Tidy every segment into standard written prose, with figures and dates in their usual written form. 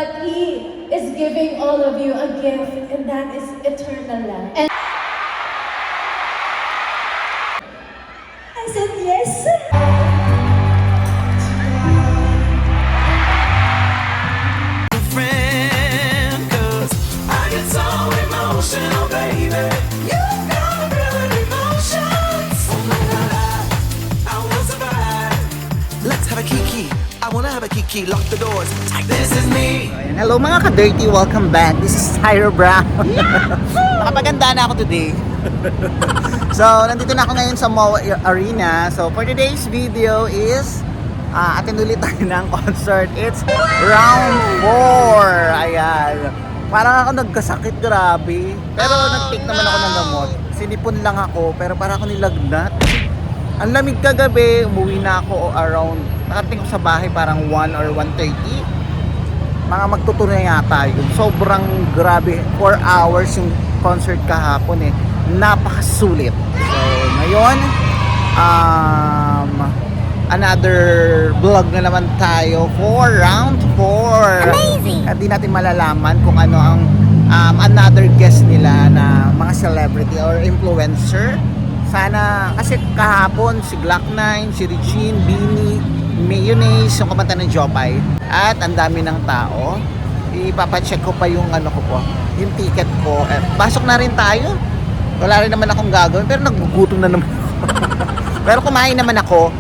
That He is giving all of you a gift, and that is eternal life. And I said yes. Friend, 'cause I get so emotional, baby. You got real emotions. Oh my God, I will survive. Let's have a kiki. I wanna have a kiki. Lock the doors. This is me. Ayan. Hello mga ka-dirty, welcome back. This is Tyra Brown. Nakapaganda na ako today. So, nandito na ako ngayon sa MOA Arena. So, for today's video is attend ulit tayo ng concert. It's round 4. Ayan. Parang ako nagkasakit, grabe. Pero nag-take naman ako ng gamot. Sinipon lang ako, pero parang ako nilagnat. Ang lamig kagabi, umuwi na ako around, nakarating ko sa bahay parang 1 or 1:30. Mga magtutuloy na yata yun. Sobrang grabe. 4 hours yung concert kahapon eh. Napakasulit. So, ngayon, another vlog na naman tayo for round 4. Amazing! At di natin malalaman kung ano ang another guest nila na mga celebrity or influencer. Sana, kasi kahapon si Glock9, si Regine, Beanie, Mayonnaise, yung kumanta ng Jopay. At ang dami ng tao. Ipapacheck ko pa yung ano ko po, yung ticket ko. Pasok na rin tayo. Wala rin naman akong gagawin, pero nagugutom na naman ako. Pero kumain naman ako.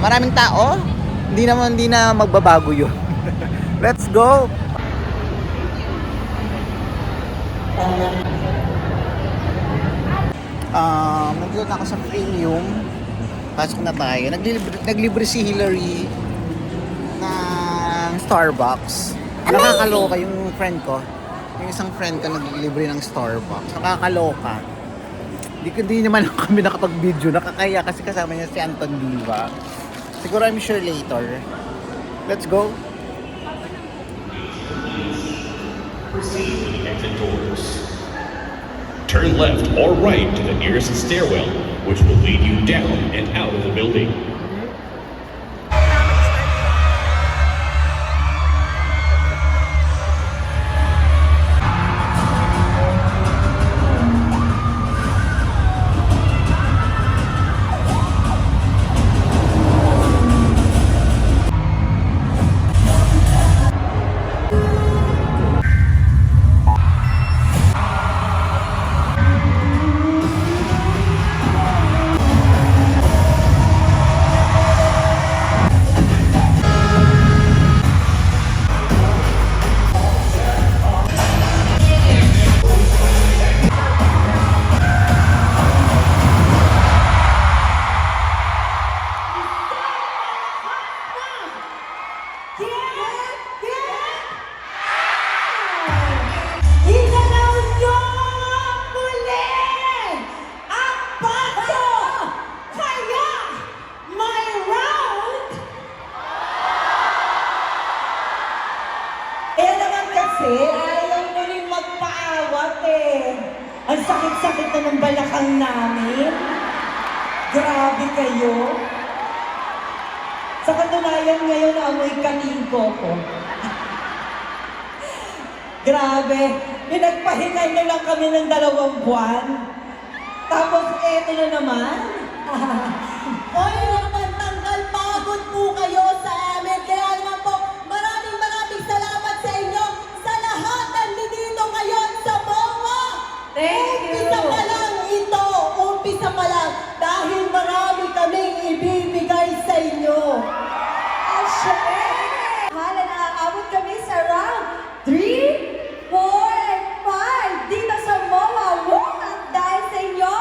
Maraming tao. Hindi na magbabago yun. Let's go! Nandito na ako sa premium. Pasok na tayo. Naglibre si Hillary ng Starbucks. Nakakaloka yung friend ko. Yung isang friend ko naglibre ng Starbucks. Nakakaloka. Di naman kami nakapag-video. Nakakaya kasi kasama niya si Anton Diva. Siguro I'm sure later. Let's go. Proceed to the exit doors. Turn left or right to the nearest stairwell, which will lead you down and out of the building. Ayaw mo rin magpaawat eh. Ang sakit-sakit na ng balakang namin. Grabe kayo. Sa katunayan ngayon, amoy katingko ko. Grabe. Pinagpahinga na lang kami ng 2 buwan. Tapos eto na naman. Oy, naman tanggal pagod po kayo sa amin. Kaya naman po, maraming salamat sa inyo. Sa lahat nandito ngayon sa MOA. Thank you. Umpisa pa lang ito. Umpisa pa lang. Dahil marami kaming ibibigay sa inyo. Hala, naaabot kami sa round 3, 4, and 5 dito sa MOA. At dahil sa inyo,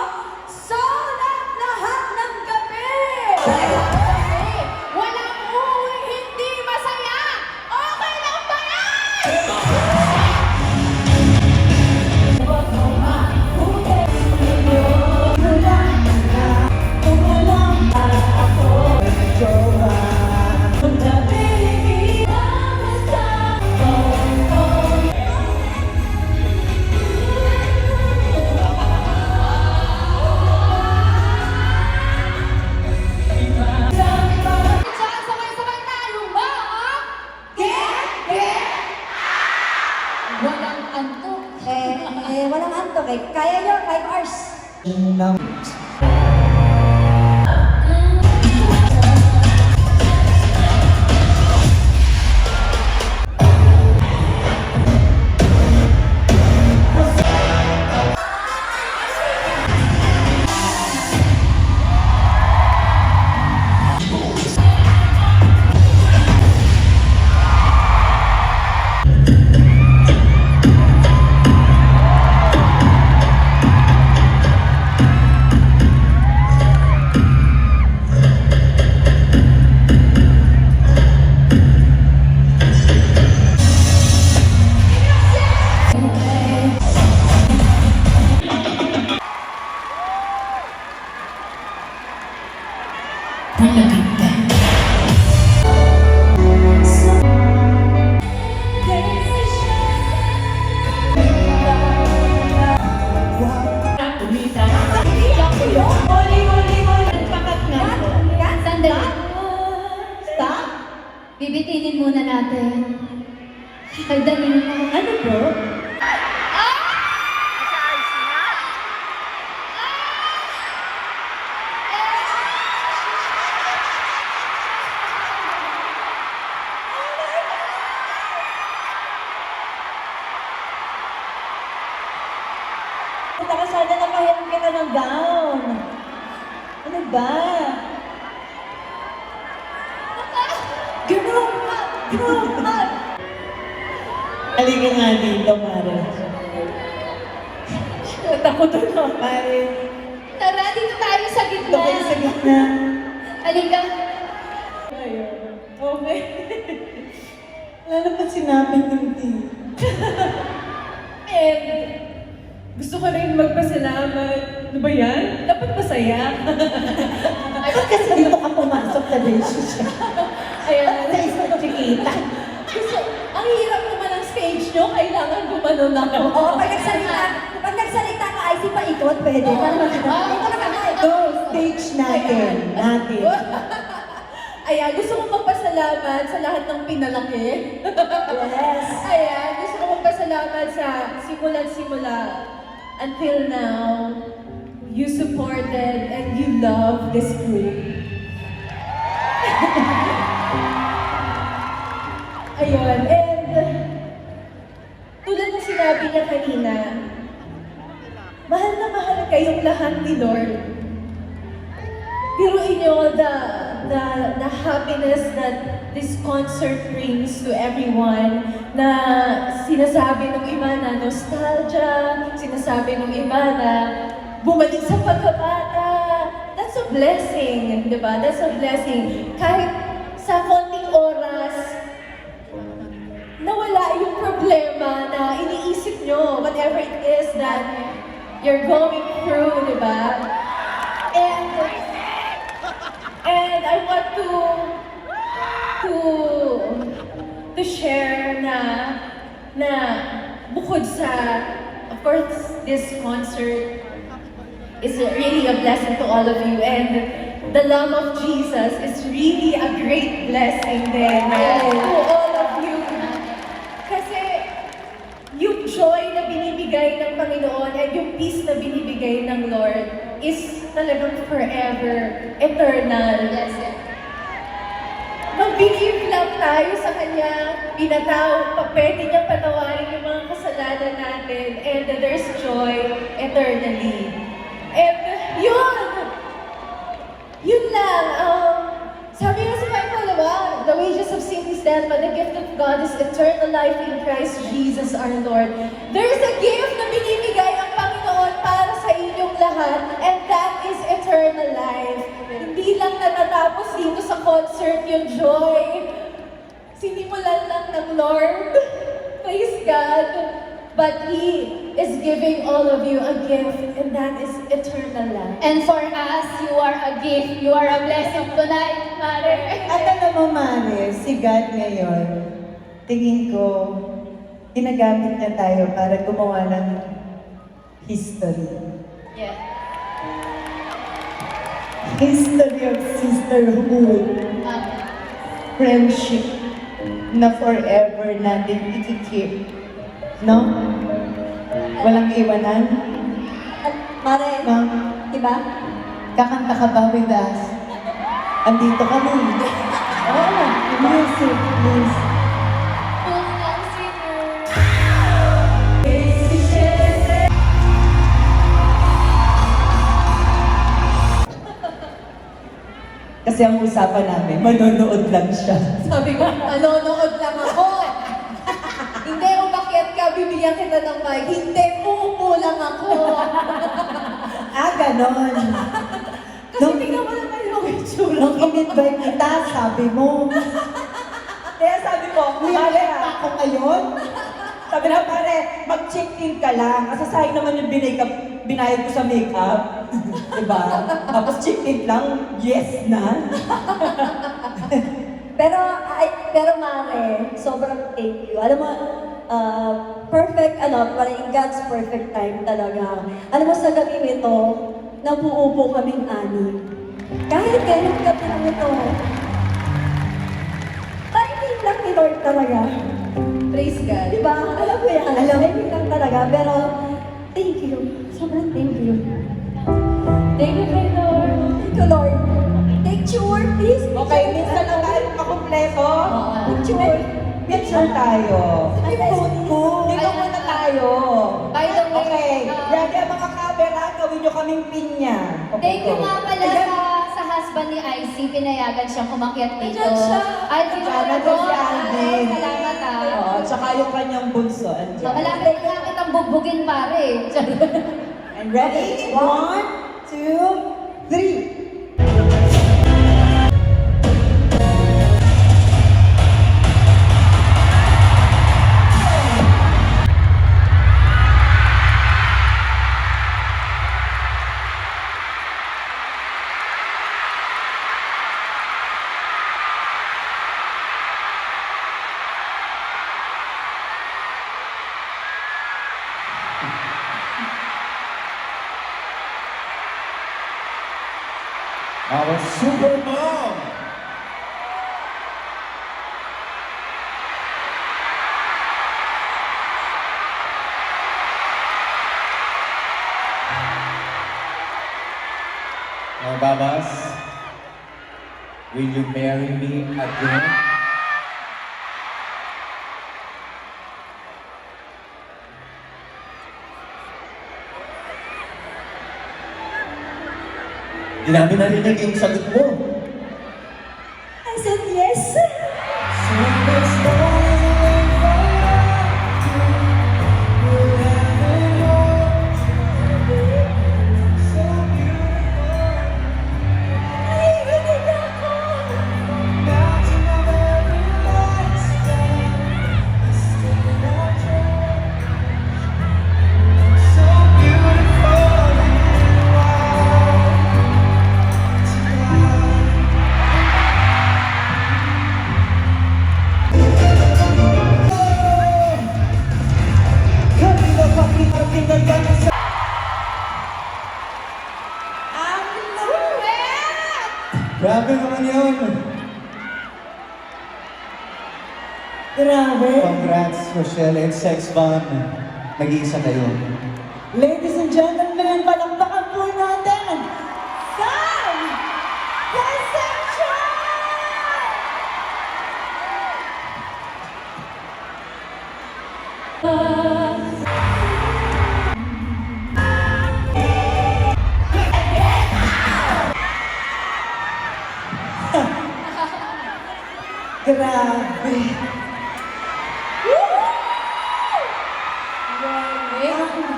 sold out lahat ng gabi! antok. Walang antok eh. Kaya nyo, 5 hours. Sandali. Stop! Bibitinin muna natin. Ay, dali mo. Ano bro? Punta ka sana napahiram kita ng gown. Ano ba? Group up! Group up! Halika nga dito, Mare. Takot na, Mare. Tara, dito tayo sa gitna. Ito kayo sa gitna. Halika. Ayun. Okay. Wala naman sinabi hindi. And gusto ko rin magpasalamat. Ano ba yan? Dapat masaya. Ba't kasi dito ka pumasok sa relationship? Ayan. Sa isang chikita. Gusto, ang hirap naman ang stage nyo. Kailangan gumanon ako. Oo, pag nagsalita ka, ay si paikot, pwede. Para makita. Ito na kami. Go, stage natin. Natin. Ayan, gusto kong magpasalamat sa lahat ng pinalaki. Yes. Ayan, gusto kong magpasalamat sa simula until now. You supported and you love this group. Ayun, and tulad ng sinabi niya kanina, mahal na mahal kayong lahat ni Lord. Biruin niyo the happiness that this concert brings to everyone, na sinasabi ng iba na nostalgia, sinasabi ng iba na bumalik sa pagkabata. That's a blessing, di ba? That's a blessing. Kahit sa konting oras, nawala yung problema na iniisip nyo, whatever it is that you're going through, di ba? And I want to share na bukod sa, of course, this concert is really a blessing to all of you, and the love of Jesus is really a great blessing din to all of you. Kasi yung joy na binibigay ng Panginoon and yung peace na binibigay ng Lord is talagang forever, eternal. Yes, yes. Mag-believe lang tayo sa Kanya, pwede niya patawarin yung mga kasalanan natin, and there's joy eternally. And yun lang. Sabi nga sa Bible, the wages of sin is death, but the gift of God is eternal life in Christ Jesus our Lord. There's a gift na binibigay ang Panginoon para sa inyong lahat, and that is eternal life. Hindi lang natatapos dito sa concert yung joy. Sinimulan lang ng Lord. Praise God. But He is giving all of you a gift, and that is eternal life. And for us, you are a gift. You are a blessing tonight, Mare. At alam mo, Mare, si God ngayon, tingin ko, ginagamit niya tayo para gumawa ng history. Yeah. History of sisterhood, friendship, na forever natin ikikip. No? Walang iwanan. Mare, Ma'am, diba? kakanta ka ba with us? Andito kami. Oo, music, please. Kung ang singer. Kasi ang usapan namin, manonood lang siya. Sabi ko, nanonood lang ako. Hindi, umakyat ka, bibigyan kita ng mic. Hindi, uupo lang ako. Ganon. Kasi tingnan mo naman yung itsura. Nung in-invite kita, sabi mo. Kaya sabi ko, pare, ako ngayon? Sabi na, pare, mag-check-in ka lang. Kasi sayang naman yung binayad ko sa makeup. Diba? Tapos check-in lang, yes na. Pero Mare, sobrang thank you. Alam mo, perfect, parang in God's perfect time talaga. Alam mo, sa gabi nito, nabuo po kaming ani. Kahit ganyan gabi lang ito, timing lang ni Lord talaga. Praise God. Diba? Alam mo yan, timing lang talaga. Pero, thank you. Sobrang thank you. Thank you, kay Lord. Thank you, Lord. Picture, please. Okay, minsan lang tayo makumpleto. Picture. Picture tayo. Dito muna tayo. By the way, Okay, ready ang mga camera, gawin nyo kaming pinya. thank you go. nga pala sa husband ni IC, pinayagan siyang umakyat dito. Ayan siya. Alvin, Sana Oro, si Alvin. salamat Oo, tsaka yung kanyang bunso. andyan. Malapit na kitang bugbugin pare. And ready? 1, 2, 3. Our super mom! Mga babas, will you marry me again? Hindi namin narinig yung sagot mo. I said yes. Grabe naman yun! Grabe. Congrats, Rochelle and Sex Bomb. Nag-iisa kayo. Ladies and gentlemen, palakpakan po natin! Sam! Concepcion! Grabe.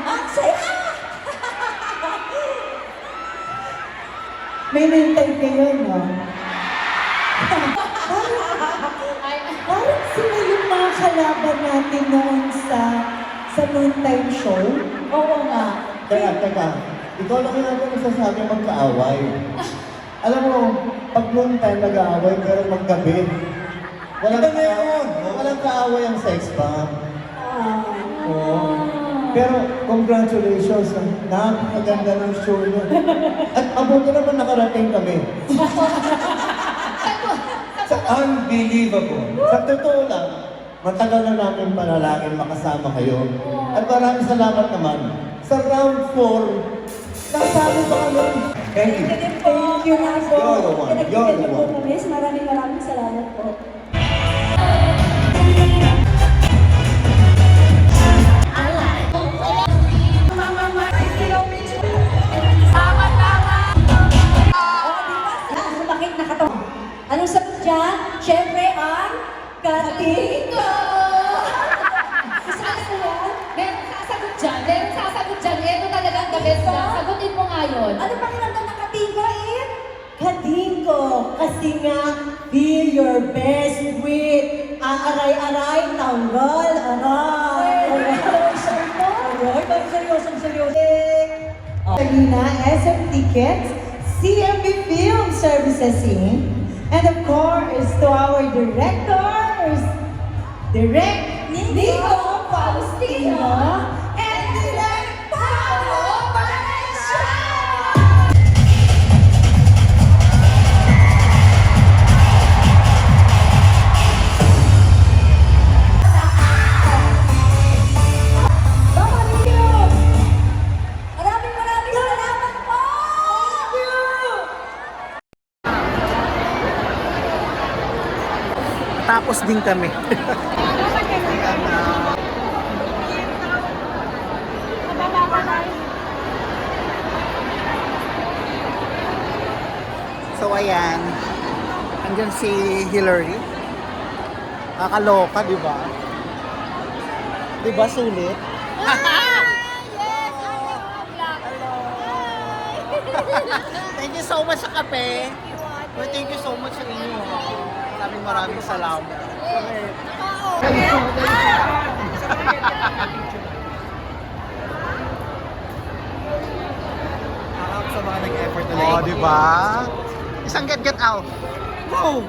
Ang saya! May nintay kayo, no? Parang sila yung mga kalaban natin noon sa noontime show. Oo nga. Teka. Ikaw lang yung natin nasasabi magkaaway. Alam mo, pag noon time nag-aaway, pero maggabi. Walang kaaway ang Sex Bomb. Oo. Pero congratulations, napakaganda ng show niyo. At mabuti naman nakarating kami. Unbelievable. Sa totoo lang, Matagal na namin panalangin makasama kayo. At maraming salamat naman. Sa round 4, nasabi pa kami. Thank you. Thank you na po. You're the one. You're Pinagpipil the niyo po one. kami. Maraming salamat po. Sumakit na katawan. Anong sagot dyan? Siyempre ang Katiko! Gusto mo yan? Meron sasagot dyan. Meron sasagot dyan. Ito talaga ang the best na. Sagutin mo nga yun. Ano pa kinanta ng Katiko, eh? Kadingo, kasi nga, feel your best with aaray-aray, tanggol, aray. Seryoso. Kanina, SM Tickets, CMB Film Services Inc. And of course, to our directors, Direct Nico Faustino and Direct Paolo Valencia! Maraming salamat po! Tapos din kami. So ayan, andyan si Hillary. Nakakaloka, di ba? Di ba sulit? Thank you so much sa kape. Thank you so much sa inyo. Maraming salamat. Sa mga nag-effort na lang. Oh, di ba? Isang get out. Wow!